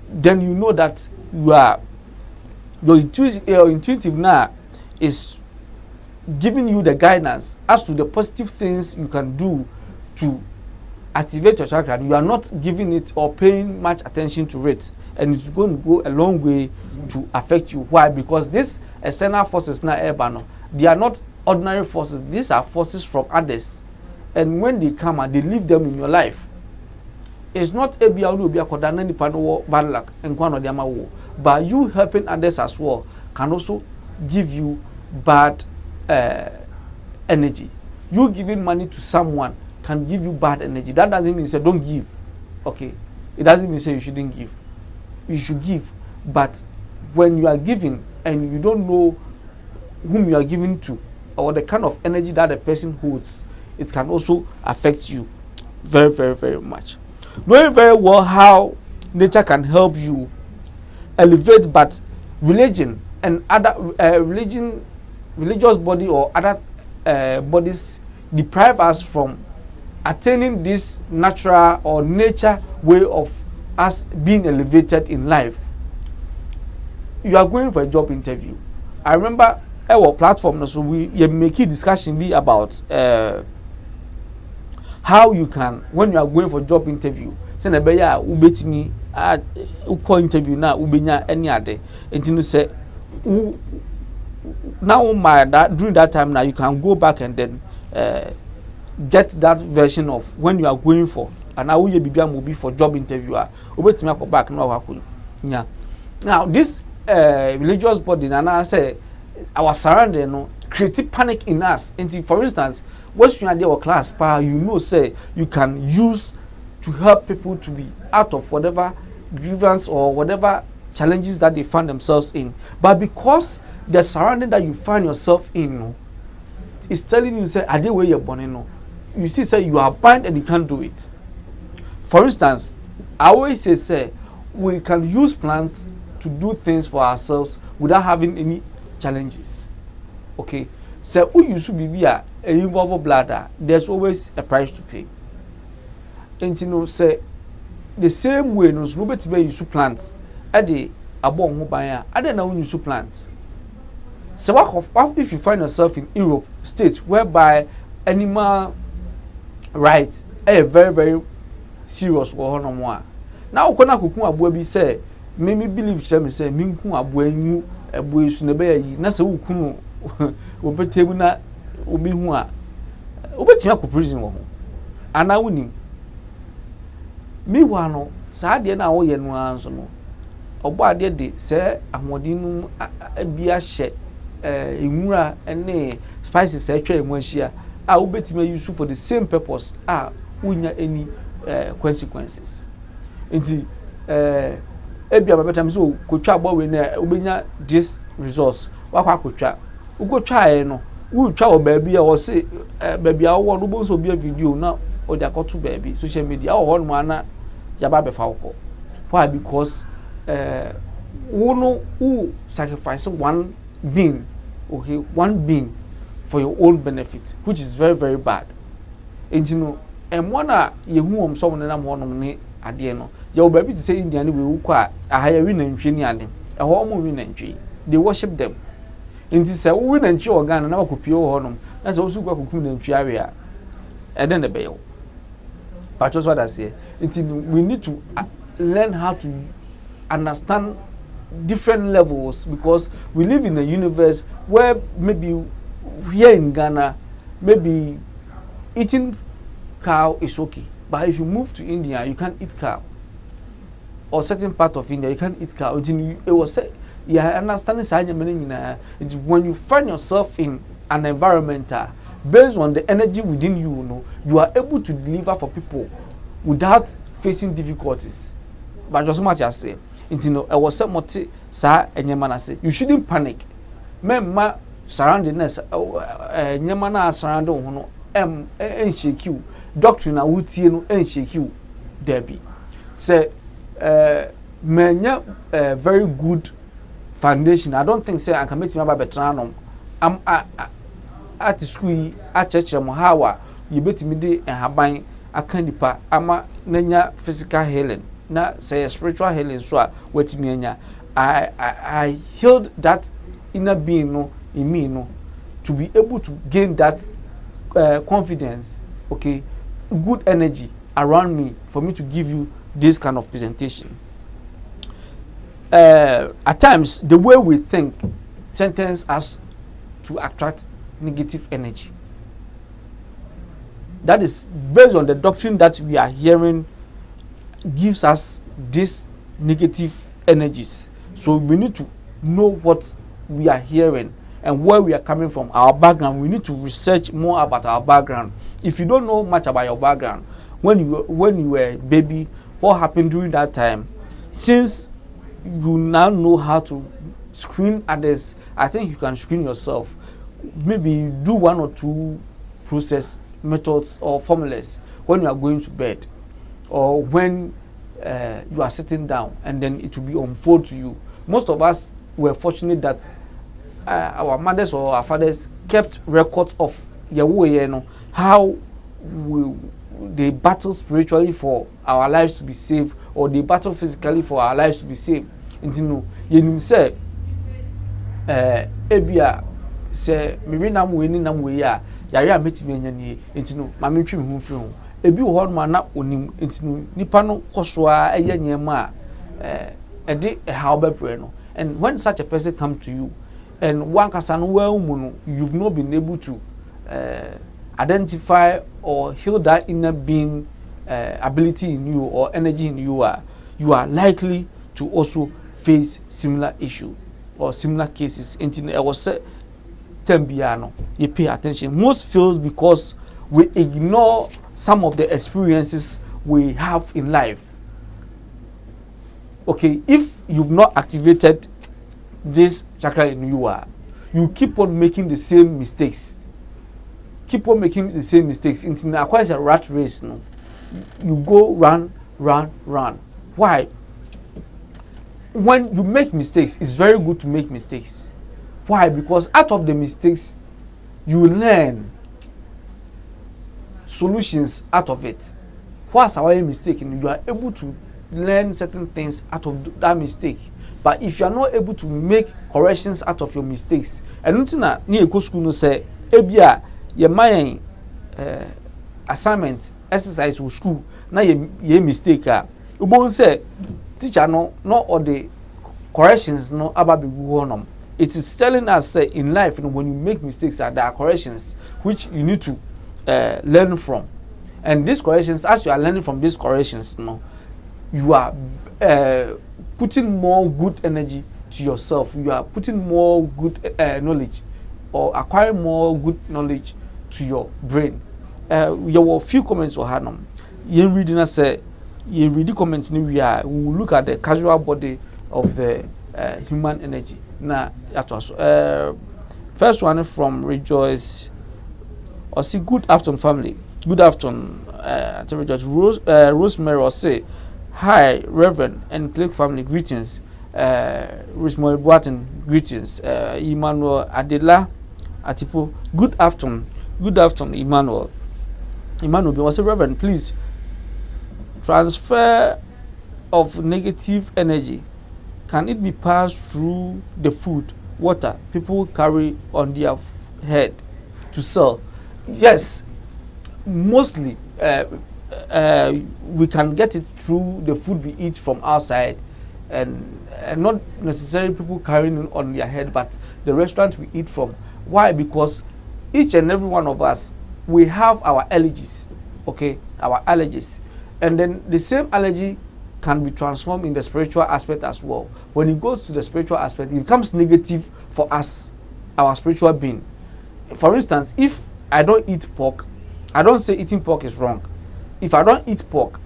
then you know that your intuitive now is giving you the guidance as to the positive things you can do to activate your chakra. You are not giving it or paying much attention to it, and it's going to go a long way to affect you. Why? Because these external forces now, they are not ordinary forces. These are forces from others, and when they come and they leave them in your life, it's not a bad luck and but you helping others as well can also give you bad energy. You giving money to someone can give you bad energy. That doesn't mean say don't give. Okay, it doesn't mean say you shouldn't give. You should give, but when you are giving and you don't know whom you are giving to or the kind of energy that the person holds, it can also affect you very, very, very much. Knowing very well how nature can help you elevate, but religion and other religious body or other bodies deprive us from attaining this natural or nature way of us being elevated in life. You are going for a job interview. I remember our platform, so we make a discussion be about how you can, when you are going for job interview, send a beya ubet me uko interview na ubenya any other, and you say now during that time now you can go back and then get that version of when you are going for, and now you will be for job interviewer. Ubet me go back now. Yeah. Now this religious body and say our surrounding create panic in us. And for instance, once you are there class power, you know say you can use to help people to be out of whatever grievance or whatever challenges that they find themselves in. But because the surrounding that you find yourself in is telling you say, "I did where you're born." You still say you are bound and you can't do it. For instance, I always say we can use plants to do things for ourselves without having any challenges. Okay, so who you should be a involved bladder, there's always a price to pay. And you know, say the same way no better be use plants at the abon mobile, I don't know when use plants. So what if you find yourself in Europe states whereby animal rights are very, very serious or no more. Now kona kuku abuo bi say me believe say me say me nku abuo nyu abuo su na be yi na se ukunu obetemu na obi hu a obetimi akọ prison wo ho ana wonim me wa no saa de na wo ye no anso no obo ade de se ahodi nu bia hye enwura ene spices se atwa emu ahia a obetimi use for the same purpose a unya any consequences. Nti ebia babetam so kotwa agba we na obenya this resource wakwa kotwa ukotwa e no utwa o baabi a wo se baabi a wo no bo so bia video na o da koto baabi social media o ho no ana ya ba be fa wo. Why? Because who sacrifice one being, okay, one being for your own benefit, which is very, very bad. And you know, and one yehu someone na mo no ne ade no you baby to say Indian we kwa a higher win and training and a home win and tree. They worship them. In this win and tree organ and our copio honum. That's also got cocoon and tree area. and then the bail. But just what I say, we need to learn how to understand different levels, because we live in a universe where maybe here in Ghana, maybe eating cow is okay, but if you move to India, you can't eat cow, or certain part of India, you can't eat cow. It was yeah, understanding it's when you find yourself in an environment based on the energy within you, you are able to deliver for people without facing difficulties. But just much as say, I was some sa enyemana say you shouldn't panic. Memma surroundedness nyemana surrounding hono shake you. Doctrine na wutie no shake you. Debbie say menya very good foundation. I don't think say I can make me about betranom. I'm at school at church mo hawa you bet me de haban akandipa ama nanya physical healing na say spiritual healing so wetimi anya. I healed that inner being no in me no to be able to gain that confidence, okay, good energy around me for me to give you this kind of presentation. At times the way we think sentence us to attract negative energy. That is based on the doctrine that we are hearing gives us these negative energies. So we need to know what we are hearing and where we are coming from, our background. We need to research more about our background. If you don't know much about your background, when you were a baby, what happened during that time, since you now know how to screen others, I think you can screen yourself. Maybe do one or two process methods or formulas when you are going to bed, or when you are sitting down, and then it will be unfold to you. Most of us were fortunate that our mothers or our fathers kept records of how they battle spiritually for our lives to be saved, or they battle physically for our lives to be saved. And you know, you say, ebia say me nam we ni nam we ya yare ametimi anya ni entinu ma mentwi me hu firi ho ebi wo ho ma na onim entinu nipa no kosoa eye nyema ede how be pray no. And when such a person come to you and one kasa no well mu no, you've not been able to identify or heal that inner being ability in you or energy in you are likely to also face similar issue or similar cases. I was said tembiano, you pay attention. Most fails because we ignore some of the experiences we have in life. Okay, if you've not activated this chakra in you, you keep on making the same mistakes. Keep on making the same mistakes. It's quite a rat race. No, you go run. Why? When you make mistakes, it's very good to make mistakes. Why? Because out of the mistakes, you learn solutions out of it. What's our mistake? You are able to learn certain things out of that mistake. But if you are not able to make corrections out of your mistakes, and nothing that near school no say, ebia your mind assignment exercise with school na ye mistake ubon say teacher no all the corrections no about be go. It is telling us say in life, you know, when you make mistakes there are corrections which you need to learn from. And these corrections, as you are learning from these corrections, you know, you are putting more good energy to yourself. You are putting more good knowledge, or acquiring more good knowledge to your brain. There were a few comments or had them. You reading us say, you read the comments. We will look at the casual body of the human energy. Now, first one from Rejoice. Or see, good afternoon, family. Good afternoon, Rejoice. Rosemary will say, hi, Reverend and Click family, greetings. Rosemary Boatin, greetings. Emmanuel Adela Atipo, good afternoon. Good afternoon, Emmanuel. Emmanuel will say, Reverend, please, transfer of negative energy, can it be passed through the food, water people carry on their head to sell? Yes. mostly we can get it through the food we eat from outside, and not necessarily people carrying it on their head, but the restaurant we eat from. Why? Because each and every one of us, we have our allergies, okay, our allergies, and then the same allergy can be transformed in the spiritual aspect as well. When it goes to the spiritual aspect, it becomes negative for us, our spiritual being. For instance, if I don't eat pork, I don't say eating pork is wrong. If I don't eat pork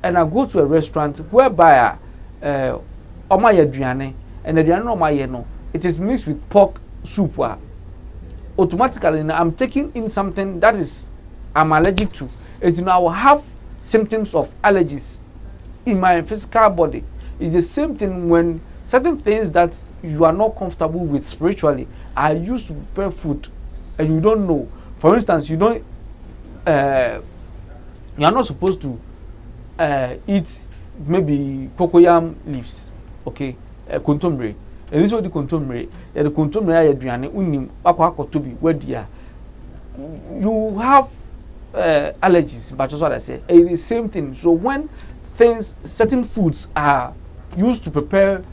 and I go to a restaurant whereby and it is mixed with pork soup, automatically I'm taking in something that is I'm allergic to. And I will have symptoms of allergies in my physical body. It's the same thing when certain things that you are not comfortable with spiritually are used to prepare food and you don't know. For instance, you are not supposed to eat maybe cocoyam leaves, okay, kontomire. And this is the kontomire. The kontomire aduane unim akwa to be where dia. You have allergies, but that's what I say. It is the same thing. So when certain foods are used to prepare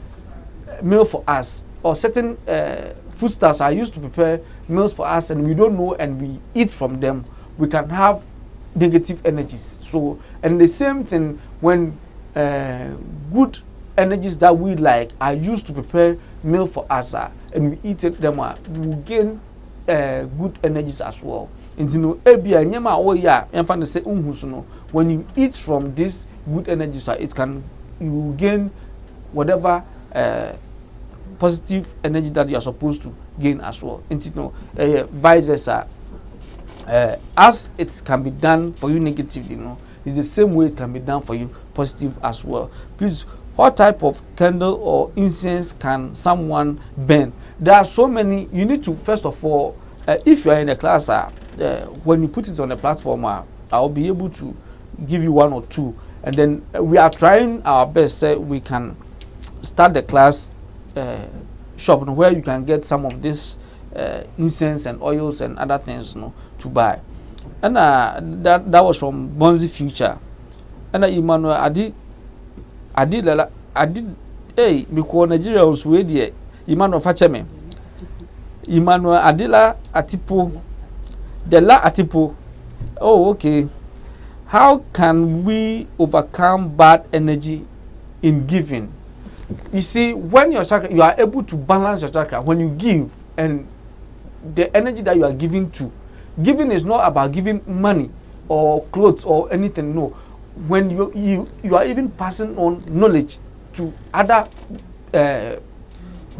meal for us, or certain foodstuffs are used to prepare meals for us, and we don't know, and we eat from them, we can have negative energies. So, and the same thing when good energies that we like are used to prepare meal for us, and we eat it, them, we will gain good energies as well. And you know, when you eat from this good energies, it can, you gain whatever positive energy that you are supposed to gain as well. And you know, vice versa. As it can be done for you negatively, you know, it's the same way it can be done for you positive as well. Please, what type of candle or incense can someone burn? There are so many. You need to, first of all, if you are in a class, when you put it on the platform, I'll be able to give you one or two, and then we are trying our best. We can start the class shop where you can get some of this incense and oils and other things, you know, to buy. And that was from Bonzi Future. And Emmanuel, I did hey, because Nigeria was ready. Emmanuel Facheme, Emmanuel Adila Atipo, Dela Atipo. Oh, okay. How can we overcome bad energy in giving? You see, when your chakra, you are able to balance your chakra when you give, and the energy that you are giving to. Giving is not about giving money or clothes or anything. No, when you are even passing on knowledge to other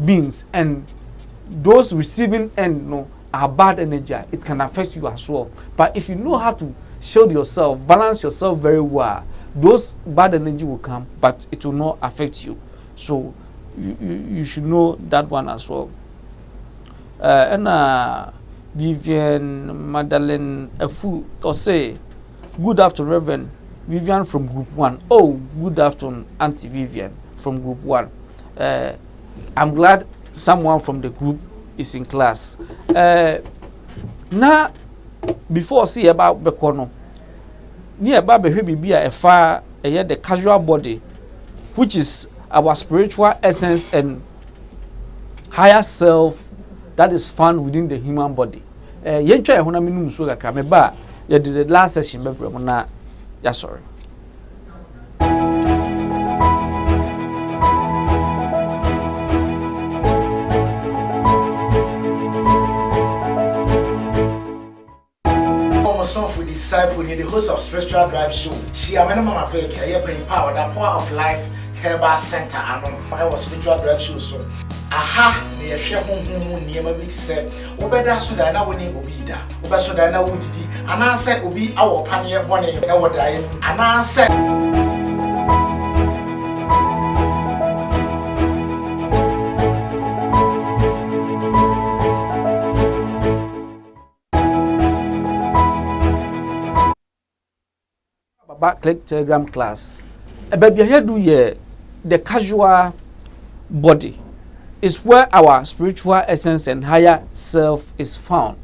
beings, and those receiving end, no, are bad energy. It can affect you as well. But if you know how to shield yourself, balance yourself very well, those bad energy will come, but it will not affect you. So you should know that one as well. And Vivian Madeleine Efu or say, good afternoon, Reverend Vivian from Group 1. Oh, good afternoon, Auntie Vivian from Group 1. I'm glad someone from the group is in class. Now, before see about Bekono, near Baba be a far the casual body, which is our spiritual essence and higher self that is found within the human body. Yencha ehuna minum so kakra me ba ye did the last session bebre mo na ya sorry. For disciple, the host of Spiritual Drive Show. She am mama peke, power, the power of life, Herbal Center, and I was Spiritual Drive Show. So, aha, me share home near my big set. Obeda Sudana winning Obida, Oba Sudana Woody, and I said, Obi, our pioneer, one in our dying, and I said. Click Telegram class. Baby, here do ye the casual body is where our spiritual essence and higher self is found.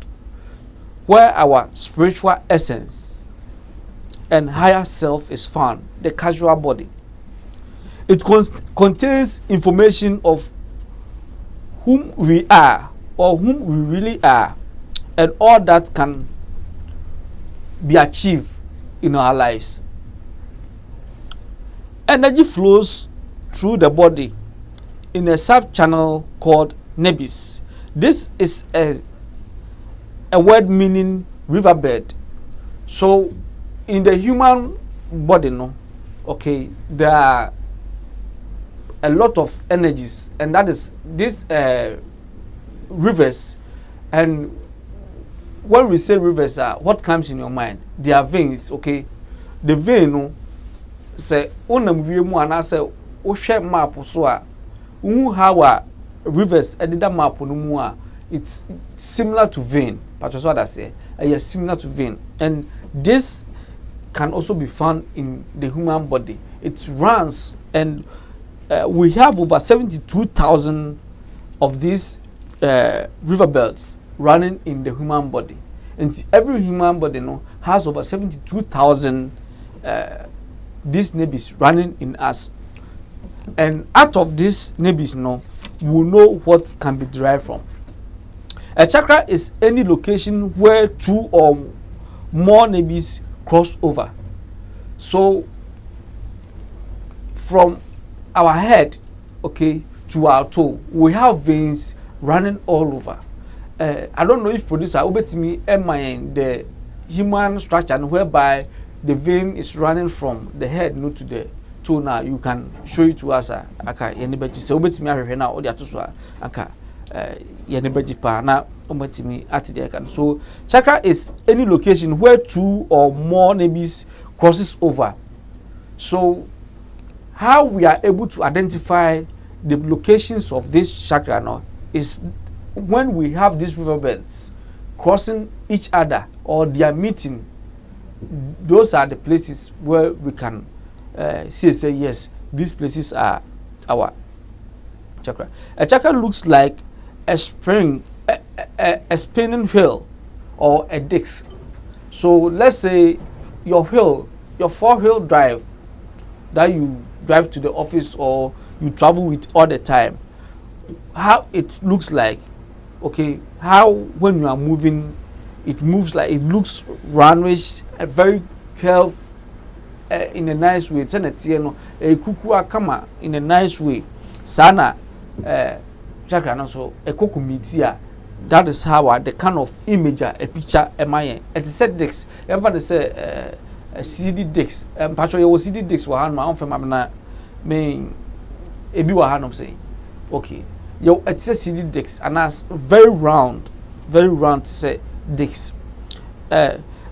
Where our spiritual essence and higher self is found, the casual body. It contains information of whom we are or whom we really are, and all that can be achieved in our lives. Energy flows through the body in a sub-channel called Nadis. This is a word meaning riverbed. So in the human body, no, okay, there are a lot of energies, and that is these rivers. And when we say rivers, what comes in your mind? They are veins, okay. The vein, no, say onam wiemu anase wo hwe map so a how rivers edida map no mu a, it's similar to vein. But so that say yes, similar to vein. And this can also be found in the human body. It runs, and we have over 72,000 of these river belts running in the human body. And every human body, no, has over 72,000 these Nadis running in us. And out of these Nadis, no, we know what can be derived from. A chakra is any location where two or more Nadis cross over. So from our head, okay, to our toe, we have veins running all over. I don't know if producer will bet me the human structure whereby the vein is running from the head no to the toe. Now you can show it to us. Aka yenibeti se obet me ahwehwe na odi atoso aka yenibeti pa na obet me at the can. So chakra is any location where two or more Nadis crosses over. So how we are able to identify the locations of this chakra now is when we have these riverbeds crossing each other or they are meeting. Those are the places where we can say yes, these places are our chakra. A chakra looks like a spring, a spinning wheel or a disc. So let's say your four-wheel drive that you drive to the office or you travel with all the time, how it looks like, okay, how when you are moving, it moves like, it looks roundish, a very curved in a nice way. It's a kuku kama in a nice way. Sana chakra no so a kuku mitia. That is how the kind of image a picture am I. It's said dicks. Everybody say a CD dicks. Patro you CD dicks were hand my own family me ebi wa hand saying okay. Yo it's a CD dicks and that's very round say dicks.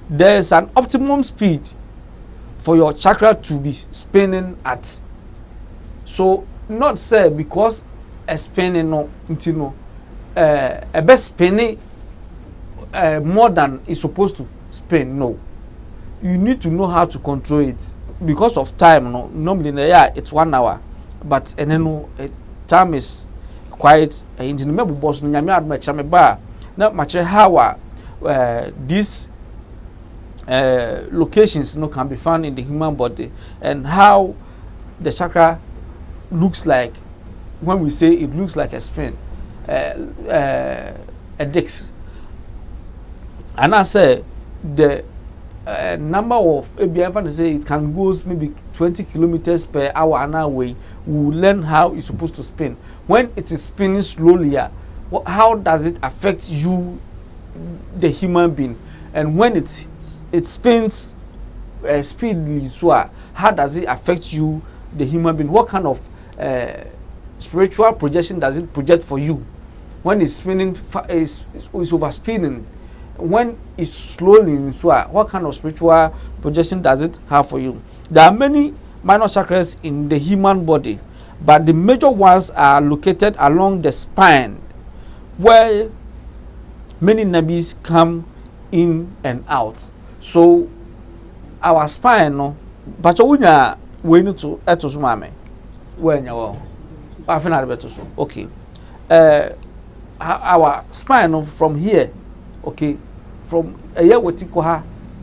There's an optimum speed for your chakra to be spinning at. So not say because a spinning no intino a best spinning more than it's supposed to spin. No, you need to know how to control it because of time. No, normally in the year it's 1 hour, but and then no time is quite in the member boss no nyame adma me ba na ma chere how these locations can be found in the human body and how the chakra looks like when we say it looks like a spin, a disc. And I say the number of ABF say it can go maybe 20 kilometers per hour an hour way. We will learn how it's supposed to spin. When it is spinning slowly, how does it affect you, the human being? And when it spins speedily, so how does it affect you, the human being? What kind of spiritual projection does it project for you? When it's spinning, it's over spinning. When it's slowly, so what kind of spiritual projection does it have for you? There are many minor chakras in the human body, but the major ones are located along the spine, where many Nadis come in and out. So our spine, no, but we need to etos mame. When you are better so okay. Our spine from here, okay, from a year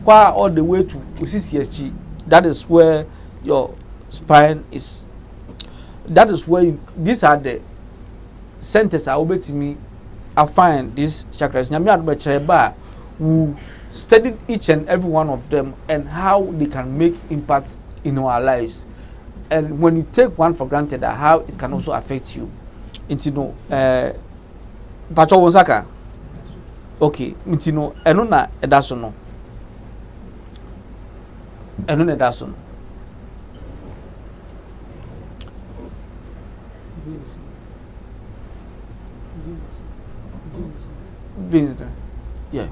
all the way to CCSG. That is where your spine is. That is where these are the centers I will me. I find these chakras. We studied each and every one of them and how they can make impacts in our lives. And when you take one for granted, how it can also affect you. Intino, Pacho Osaka. Okay, Intino, Enona Edasono. Enona Edasono. Veins, yeah.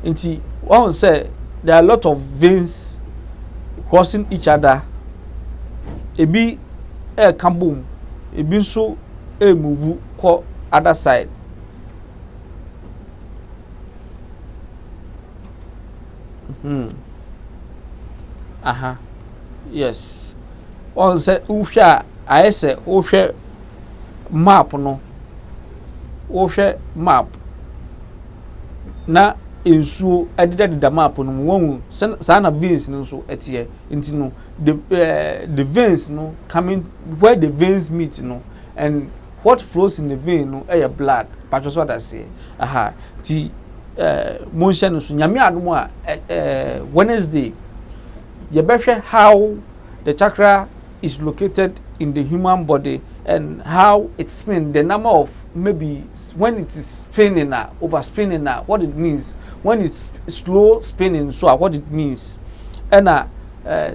And see, one say there are a lot of veins crossing each other. A be a kaboom, a be so a move called other side. Yes. One say Usha, I say Usha map no. Usha map. Na insuo ededa the map no won sana veins no so etie nti no the veins no coming where the veins meet no and what flows in the vein no blood but what I say ti motion no so nyame adom a Wednesday you behwe how the chakra is located in the human body and how it spins, the number of maybe when it is spinning over spinning what it means, when it's slow spinning, so what it means, and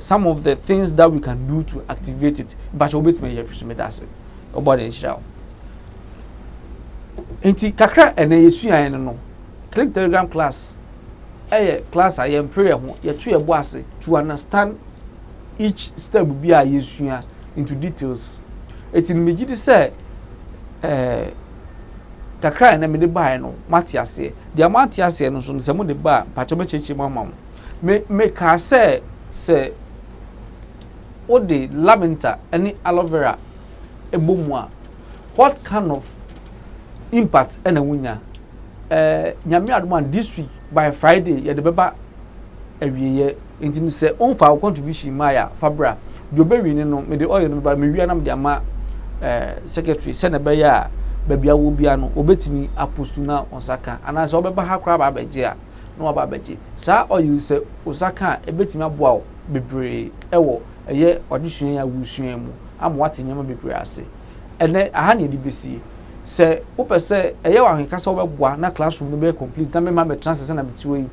some of the things that we can do to activate it. But you bet me if you that's it. About Astral. Enti kakra and yesu no. Click Telegram class. Class I am prayer ho. You to your boss to understand each step be a yesu into details. It's in me to say kakra na me de buy no matiase dia matiase no so se mo de ba pacho be chechi mama me ka say o de lamenta any aloe vera ebomu a what kind of impact ena wunya nyame adom this week by Friday ye de beba awieye intimi say on fa contribution maya fabra do be wi ni no me de oil no ba me wi anam de ama secretary send a beya babia wo bia no obetimi apostu na Osaka ana so obeba ha kra ba beje a no ba beje sa oyu se Osaka ebetimi aboa wo bebre ewo eye odisuan ya wusuan mu amwate nyama bebre ase ene aha ne di besi se wo pese eye wa hweka se obeboa na classroom no be complete na me ma be transfer na betiwe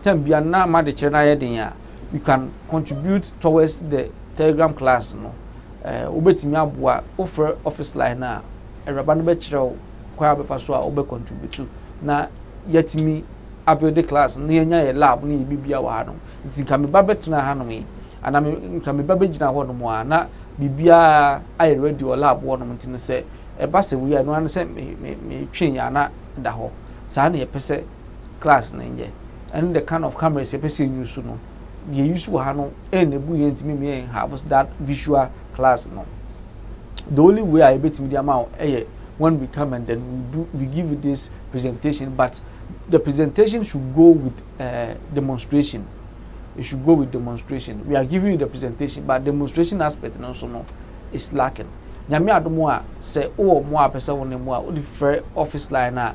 tem bia na ma de kire na ye den a you can contribute towards the Telegram class no obetimi aboa offer office line na eraba no be kire kwa be so a obe contribute na yetimi abuild class na yenya ye lab na bibia wa no nti ka me ba betena ha no mi ana me ka me ba begina ho no mo na bibia ai ready o lab wo no nti no se e ba se wi no an se me twen ya na da ho sa na ye pese class na nje and the kind of cameras ye pese use no ye use wa no enebu ye ntimi me have that visual class no. The only way I bet media amount when we come and then we give you this presentation, but the presentation should go with demonstration. It should go with demonstration. We are giving you the presentation, but demonstration aspect and also no is lacking. Nyame adomo say mo a pese won mo a o di free office line na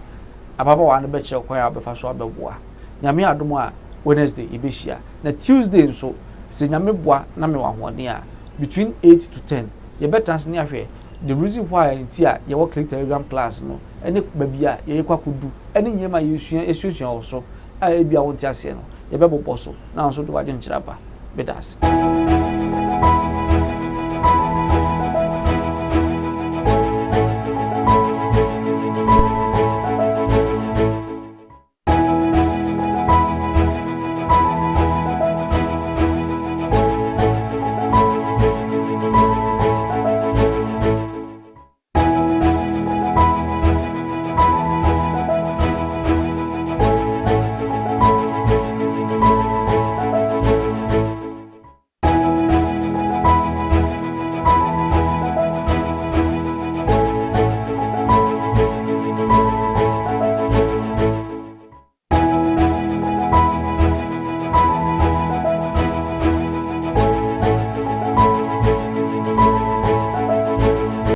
ababa wa na be kire kwaya abefa so abeboa. Nyame adomo Wednesday ibehia na Tuesday nso se nyame boa na me wa hoɔden a between 8 to 10 you better answer ahwe the reason why ntia you work click Telegram class no any babia ye kwakudu any nyema yesua esuasua also a bia won ti ase no ye bebo so na nso do waje nkyira ba bedas